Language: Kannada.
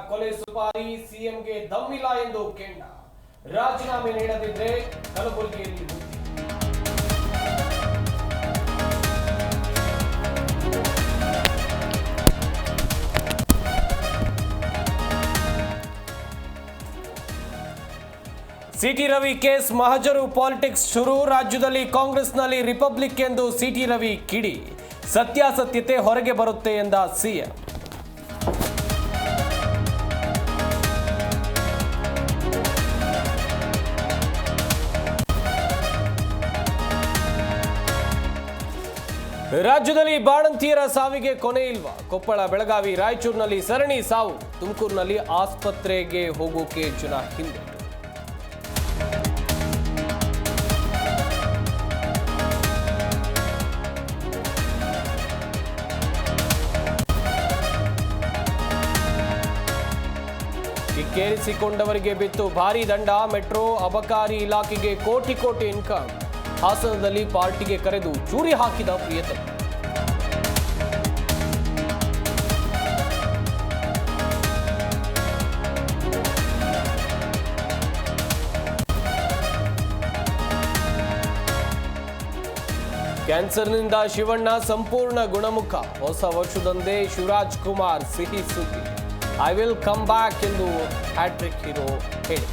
ಕೊಲೆ ಸುಪಾರಿ ಸಿಎಂಗೆ ದಮ್ಮಿಲ್ಲ ಎಂದು ಕೆಂಡ. ರಾಜೀನಾಮೆ ನೀಡದಿದ್ರೆ ಕಲಬುರಗಿಯಲ್ಲಿ ಮುಕ್ತಿ. ಸಿಟಿ ರವಿ ಕೇಸ್ ಮಹಜರು ಪಾಲಿಟಿಕ್ಸ್ ಶುರು. ರಾಜ್ಯದಲ್ಲಿ ಕಾಂಗ್ರೆಸ್ನಲ್ಲಿ ರಿಪಬ್ಲಿಕ್ ಎಂದು ಸಿಟಿ ರವಿ ಕಿಡಿ. ಸತ್ಯಾಸತ್ಯತೆ ಹೊರಗೆ ಬರುತ್ತೆ ಎಂದ ಸಿಎಂ. ರಾಜ್ಯದಲ್ಲಿ ಬಾಣಂತಿಯರ ಸಾವಿಗೆ ಕೊನೆ ಇಲ್ವಾ? ಕೊಪ್ಪಳ, ಬೆಳಗಾವಿ, ರಾಯಚೂರಿನಲ್ಲಿ ಸರಣಿ ಸಾವು. ತುಮಕೂರಿನಲ್ಲಿ ಆಸ್ಪತ್ರೆಗೆ ಹೋಗೋಕೆ ಜನ ಹಿಂದೆ. ಕಿಕ್ಕೇರಿಸಿಕೊಂಡವರಿಗೆ ಬಿತ್ತು ಭಾರಿ ದಂಡ. ಮೆಟ್ರೋ ಅಬಕಾರಿ ಇಲಾಖೆಗೆ ಕೋಟಿ ಕೋಟಿ ಇನ್ಕಮ್. ಹಾಸನದಲ್ಲಿ ಪಾರ್ಟಿಗೆ ಕರೆದು ಚೂರಿ ಹಾಕಿದ ಪ್ರಿಯತಮ. ಕ್ಯಾನ್ಸರ್ನಿಂದ ಶಿವಣ್ಣ ಸಂಪೂರ್ಣ ಗುಣಮುಖ. ಹೊಸ ವರ್ಷದಂದೇ ಶಿವರಾಜ್ ಕುಮಾರ್ ಸಿಹಿ ಸುದ್ದಿ. ಐ ವಿಲ್ ಕಮ್ ಬ್ಯಾಕ್ ಎಂದು ಹ್ಯಾಟ್ರಿಕ್ ಹೀರೋ ಹೇಳಿ.